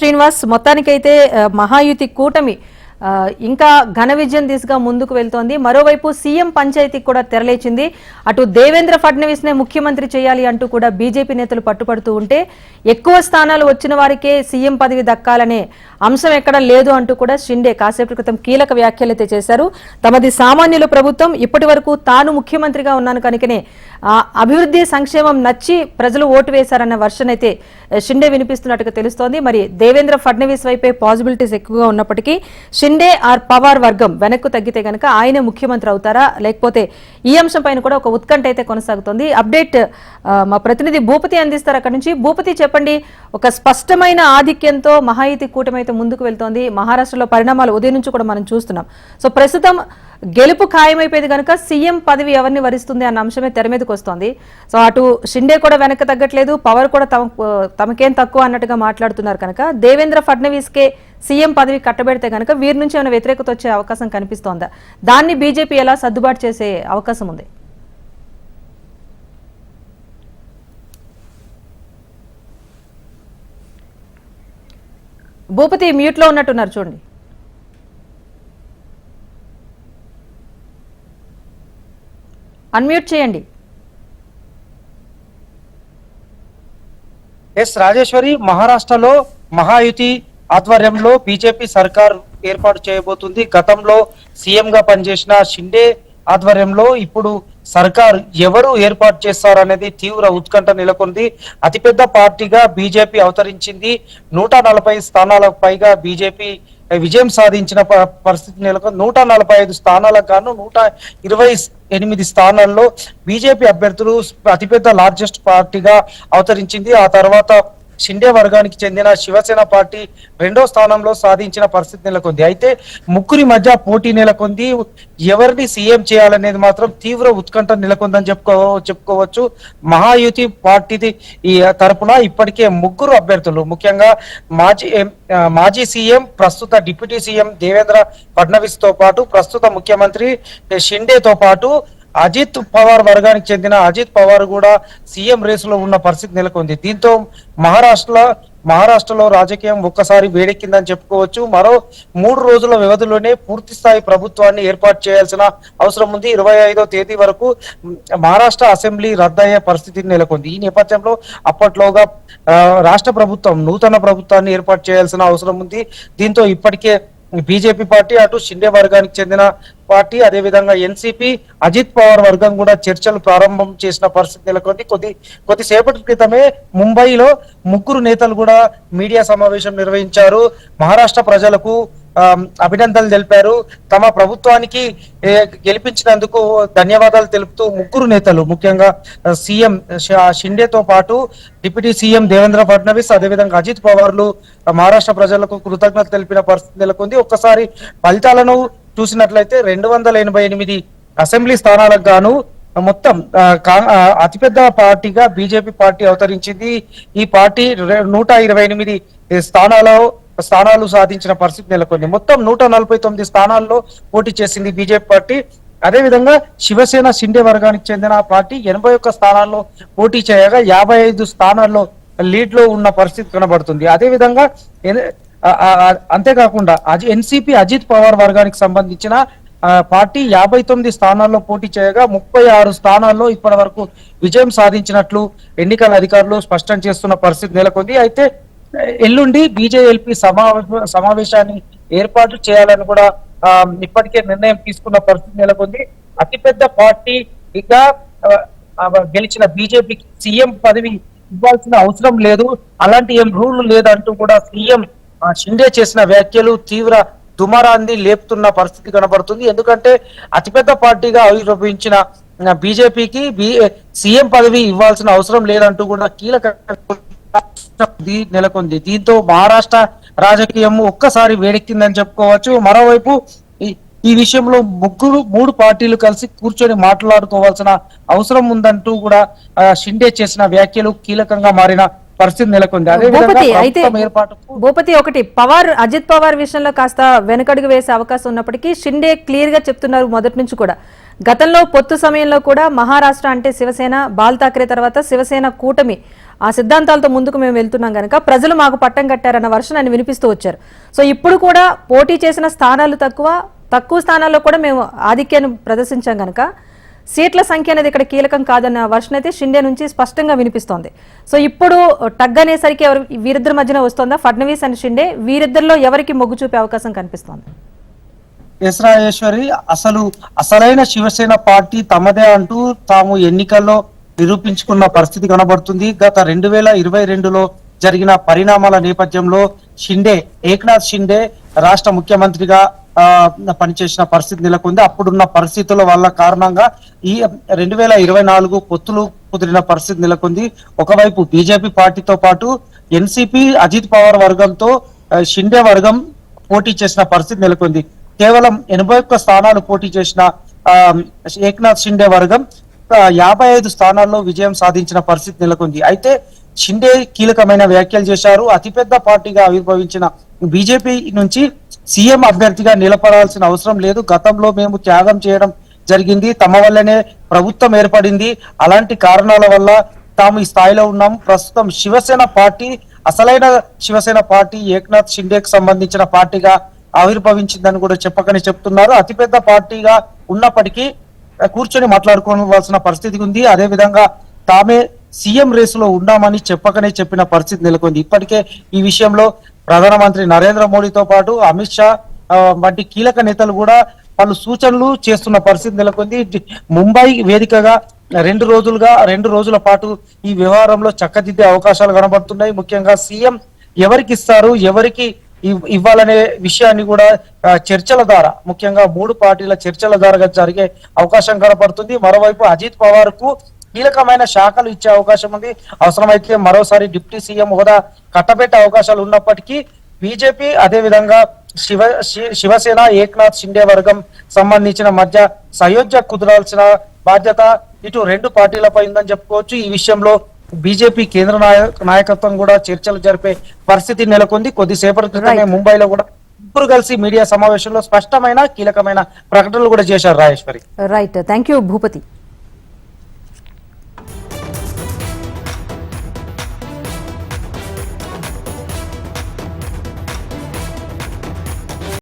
శ్రీనివాస్ మొత్తానికైతే మహాయుతి కూటమి ఇంకా ఘన విజయం దిశగా ముందుకు వెళ్తోంది. మరోవైపు సీఎం పంచాయతీకి కూడా తెరలేచింది. అటు దేవేంద్ర ఫడ్నవీస్ నే ముఖ్యమంత్రి చేయాలి అంటూ కూడా బీజేపీ నేతలు పట్టుపడుతూ ఉంటే ఎక్కువ స్థానాలు వచ్చిన వారికే సీఎం పదవి దక్కాలనే అంశం ఎక్కడ లేదు అంటూ కూడా షిండే కాసేపటి క్రితం కీలక వ్యాఖ్యలైతే చేశారు. తమది సామాన్యుల ప్రభుత్వం, ఇప్పటి వరకు తాను ముఖ్యమంత్రిగా ఉన్నాను కనుకనే అభివృద్ధి సంక్షేమం నచ్చి ప్రజలు ఓటు వేశారన్న వర్షన్ అయితే షిండే వినిపిస్తున్నట్టుగా తెలుస్తోంది. మరి దేవేంద్ర ఫడ్నవీస్ వైపే పాసిబిలిటీస్ ఎక్కువగా ఉన్నప్పటికీ షిండే ఆర్ పవార్ వర్గం వెనక్కు తగ్గితే గనక ఆయనే ముఖ్యమంత్రి అవుతారా లేకపోతే ఈ అంశం పైన కూడా ఒక ఉత్కంఠ అయితే కొనసాగుతోంది. అప్డేట్ మా ప్రతినిధి భూపతి అందిస్తారు. అక్కడి నుంచి భూపతి, చెప్పండి. ఒక స్పష్టమైన ఆధిక్యంతో మహాయుతి కూటమి అయితే ముందుకు వెళ్తోంది. మహారాష్ట్రలో పరిణామాలు ఉదయం నుంచి కూడా మనం చూస్తున్నాం. సో ప్రస్తుతం గెలుపు ఖాయమైపోయింది కనుక సీఎం పదవి ఎవరిని వరిస్తుంది అన్న అంశమే తెర మీదకి వస్తోంది. సో అటు షిండే కూడా వెనక్కి తగ్గట్లేదు, పవర్ కూడా తమకేం తక్కువ అన్నట్టుగా మాట్లాడుతున్నారు కనుక దేవేంద్ర ఫడ్నవీస్ కే సీఎం పదవి కట్టబెడితే కనుక వీరి నుంచి ఏమైనా వ్యతిరేకత వచ్చే అవకాశం కనిపిస్తోందా? దాన్ని బీజేపీ ఎలా సర్దుబాటు చేసే అవకాశం ఉంది? భూపతి మ్యూట్ లో ఉన్నట్టున్నారు, చూడండి. అన్మ్యూట్ చేయండి. ఎస్ రాజేశ్వరి, మహారాష్ట్రలో మహాయుతి ఆధ్వర్యంలో బీజేపీ సర్కార్ ఏర్పాటు చేయబోతుంది. గతంలో సీఎం గా పనిచేసిన షిండే ఆధ్వర్యంలో ఇప్పుడు సర్కార్ ఎవరు ఏర్పాటు చేస్తారనేది తీవ్ర ఉత్కంఠ నెలకొంది. అతిపెద్ద పార్టీగా బీజేపీ అవతరించింది. 140 స్థానాలకు పైగా బీజేపీ విజయం సాధించిన పరిస్థితి నెలకొంది. 145 స్థానాలకు గాను 128 స్థానాల్లో బీజేపీ అభ్యర్థులు అతిపెద్ద లార్జెస్ట్ పార్టీగా అవతరించింది. ఆ తర్వాత షిండే వర్గానికి చెందిన శివసేన పార్టీ 2వ స్థానంలో సాధించిన పరిస్థితి నెలకొంది. అయితే ముగ్గురి మధ్య పోటీ నెలకొంది. ఎవరిని సీఎం చేయాలనేది మాత్రం తీవ్ర ఉత్కంఠ నెలకొందని చెప్పుకోవచ్చు. మహాయుతి పార్టీ ఈ తరపున ఇప్పటికే ముగ్గురు అభ్యర్థులు, ముఖ్యంగా మాజీ సీఎం, ప్రస్తుత డిప్యూటీ సీఎం దేవేంద్ర ఫడ్నవీస్ తో పాటు ప్రస్తుత ముఖ్యమంత్రి షిండేతో పాటు అజిత్ పవార్ వర్గానికి చెందిన అజిత్ పవార్ కూడా సీఎం రేసులో ఉన్న పరిస్థితి నెలకొంది. దీంతో మహారాష్ట్రలో రాజకీయం ఒక్కసారి వేడెక్కిందని చెప్పుకోవచ్చు. మరో 3 రోజుల వ్యవధిలోనే పూర్తి స్థాయి ప్రభుత్వాన్ని ఏర్పాటు చేయాల్సిన అవసరం ఉంది. 25వ తేదీ వరకు మహారాష్ట్ర అసెంబ్లీ రద్దయ్యే పరిస్థితి నెలకొంది. ఈ నేపథ్యంలో అప్పట్లోగా రాష్ట్ర ప్రభుత్వం నూతన ప్రభుత్వాన్ని ఏర్పాటు చేయాల్సిన అవసరం ఉంది. దీంతో ఇప్పటికే బీజేపీ పార్టీ, అటు షిండే వర్గానికి చెందిన పార్టీ, అదేవిధంగా ఎన్సీపీ, అజిత్ పవార్ వర్గం కూడా చర్చలు ప్రారంభం చేసిన పరిస్థితి నెలకొంది. కొద్దిసేపటి క్రితమే ముంబైలో ముగ్గురు నేతలు కూడా మీడియా సమావేశం నిర్వహించారు. మహారాష్ట్ర ప్రజలకు అభినందనలు తెలిపారు. తమ ప్రభుత్వానికి గెలిపించినందుకు ధన్యవాదాలు తెలుపుతూ ముగ్గురు నేతలు, ముఖ్యంగా సీఎం షిండేతో పాటు డిప్యూటీ సీఎం దేవేంద్ర ఫడ్నవీస్, అదేవిధంగా అజిత్ పవార్లు మహారాష్ట్ర ప్రజలకు కృతజ్ఞతలు తెలిపిన పరిస్థితి నెలకొంది. ఒక్కసారి ఫలితాలను చూసినట్లయితే 288 అసెంబ్లీ స్థానాలకు గాను మొత్తం అతిపెద్ద పార్టీగా బీజేపీ పార్టీ అవతరించింది. ఈ పార్టీ 128 స్థానాలు సాధించిన పరిస్థితి నెలకొంది. మొత్తం 149 స్థానాల్లో పోటీ చేసింది బీజేపీ పార్టీ. అదేవిధంగా శివసేన షిండే వర్గానికి చెందిన పార్టీ 81 స్థానాల్లో పోటీ చేయగా 55 స్థానాల్లో లీడ్ లో ఉన్న పరిస్థితి కనబడుతుంది. అదేవిధంగా అంతేకాకుండా ఎన్సీపీ అజిత్ పవార్ వర్గానికి సంబంధించిన పార్టీ 59 స్థానాల్లో పోటీ చేయగా 36 స్థానాల్లో ఇప్పటి వరకు విజయం సాధించినట్లు ఎన్నికల అధికారులు స్పష్టం చేస్తున్న పరిస్థితి నెలకొంది. అయితే ఎల్లుండి బీజేఎల్పీ సమావేశాన్ని ఏర్పాటు చేయాలని కూడా ఇప్పటికే నిర్ణయం తీసుకున్న పరిస్థితి నెలకొంది. అతిపెద్ద పార్టీగా గెలిచిన బీజేపీకి సీఎం పదవి ఇవ్వాల్సిన అవసరం లేదు, అలాంటి ఏం రూల్ లేదంటూ కూడా సీఎం షిండే చేసిన వ్యాఖ్యలు తీవ్ర దుమారాన్ని లేపుతున్న పరిస్థితి కనబడుతుంది. ఎందుకంటే అతిపెద్ద పార్టీగా ఆవిర్భవించిన బీజేపీకి సీఎం పదవి ఇవ్వాల్సిన అవసరం లేదంటూ కూడా కీలక నెలకొంది. దీంతో మహారాష్ట్ర రాజకీయం ఒక్కసారి వేడెక్కిందని చెప్పుకోవచ్చు. మరోవైపు ఈ విషయంలో 3 పార్టీలు కలిసి కూర్చొని మాట్లాడుకోవాల్సిన అవసరం ఉందంటూ కూడా షిండే చేసిన వ్యాఖ్యలు కీలకంగా మారిన పరిస్థితి నెలకొంది. భూపతి, ఒకటి అజిత్ పవార్ విషయంలో కాస్త వెనకడుగు వేసే అవకాశం ఉన్నప్పటికీ షిండే క్లియర్ గా చెప్తున్నారు మొదటి నుంచి కూడా గతంలో పొత్తు సమయంలో కూడా మహారాష్ట్ర అంటే శివసేన, బాల్ ఠాక్రే తర్వాత శివసేన కూటమి ఆ సిద్ధాంతాలతో ముందుకు మేము వెళ్తున్నాం కనుక ప్రజలు మాకు పట్టం కట్టారన్న వర్షన్ ఆయన వినిపిస్తూ వచ్చారు. సో ఇప్పుడు కూడా పోటీ చేసిన స్థానాలు తక్కువ స్థానాల్లో కూడా మేము ఆధిక్యాన్ని ప్రదర్శించాం కనుక సీట్ల సంఖ్య అనేది ఇక్కడ కీలకం కాదన్న వర్షన్ అయితే షిండే నుంచి స్పష్టంగా వినిపిస్తోంది. సో ఇప్పుడు టగ్ అనేసరికి వీరిద్దరి మధ్యన వస్తుందా, ఫడ్నవీస్ అండ్ షిండే, వీరిద్దరిలో ఎవరికి మొగ్గు చూపే అవకాశం కనిపిస్తోంది? ఎస్ రాజేశ్వరి, అసలైన శివసేన పార్టీ తమదే అంటూ తాము ఎన్నికల్లో నిరూపించుకున్న పరిస్థితి కనబడుతుంది. గత 2022లో జరిగిన పరిణామాల నేపథ్యంలో ఏక్నాథ్ షిండే రాష్ట్ర ముఖ్యమంత్రిగా పనిచేసిన పరిస్థితి నెలకొంది. అప్పుడున్న పరిస్థితుల వల్ల కారణంగా ఈ 2024 పొత్తులు కుదిరిన పరిస్థితి నెలకొంది. ఒకవైపు బీజేపీ పార్టీతో పాటు ఎన్సీపీ అజిత్ పవార్ వర్గంతో షిండే వర్గం పోటీ చేసిన పరిస్థితి నెలకొంది. కేవలం 81 స్థానాలు పోటీ చేసిన ఏక్నాథ్ షిండే వర్గం 55 స్థానాల్లో విజయం సాధించిన పరిస్థితి నెలకొంది. అయితే షిండే కీలకమైన వ్యాఖ్యలు చేశారు. అతిపెద్ద పార్టీగా ఆవిర్భవించిన బీజేపీ నుంచి సీఎం అభ్యర్థిగా నిలబడాల్సిన అవసరం లేదు, గతంలో మేము త్యాగం చేయడం జరిగింది, తమ వల్లనే ప్రభుత్వం ఏర్పడింది, అలాంటి కారణాల వల్ల తాము ఈ స్థాయిలో ఉన్నాం. ప్రస్తుతం అసలైన శివసేన పార్టీ ఏక్నాథ్ షిండేకి సంబంధించిన పార్టీగా ఆవిర్భవించిందని కూడా చెప్పకనే చెప్తున్నారు. అతిపెద్ద పార్టీగా ఉన్నప్పటికీ కూర్చొని మాట్లాడుకోవాల్సిన పరిస్థితి ఉంది. అదే విధంగా తామే సీఎం రేసులో ఉన్నామని చెప్పకనే చెప్పిన పరిస్థితి నెలకొంది. ఇప్పటికే ఈ విషయంలో ప్రధానమంత్రి నరేంద్ర మోడీతో పాటు అమిత్ షా వంటి కీలక నేతలు కూడా పలు సూచనలు చేస్తున్న పరిస్థితి నెలకొంది. ముంబై వేదికగా 2 రోజుల పాటు ఈ వ్యవహారంలో చక్కదిద్దే అవకాశాలు కనబడుతున్నాయి. ముఖ్యంగా సీఎం ఎవరికి ఇస్తారు, ఎవరికి ఇవ్వాలనే విషయాన్ని కూడా చర్చల ద్వారా, ముఖ్యంగా 3 పార్టీల చర్చల ద్వారా జరిగే అవకాశం కనబడుతుంది. మరోవైపు అజిత్ పవార్ కు కీలకమైన శాఖలు ఇచ్చే అవకాశం ఉంది. అవసరమైతే మరోసారి డిప్యూటీ సీఎం హోదా కట్టబెట్టే అవకాశాలు ఉన్నప్పటికీ బీజేపీ అదే విధంగా శివసేన ఏక్నాథ్ షిండే వర్గం సంబంధించిన మధ్య సయోధ్య కుదరాల్సిన బాధ్యత ఇటు 2 పార్టీలపై ఉందని చెప్పుకోవచ్చు. ఈ విషయంలో బీజేపీ కేంద్ర నాయకత్వం కూడా చర్చలు జరిపే పరిస్థితి నెలకొంది. కొద్దిసేపటి క్రితమే ముంబైలో కూడా ఇద్దరు కలిసి మీడియా సమావేశంలో స్పష్టమైన కీలకమైన ప్రకటనలు కూడా చేశారు Rajeshwari. Right, thank you Bhupathi.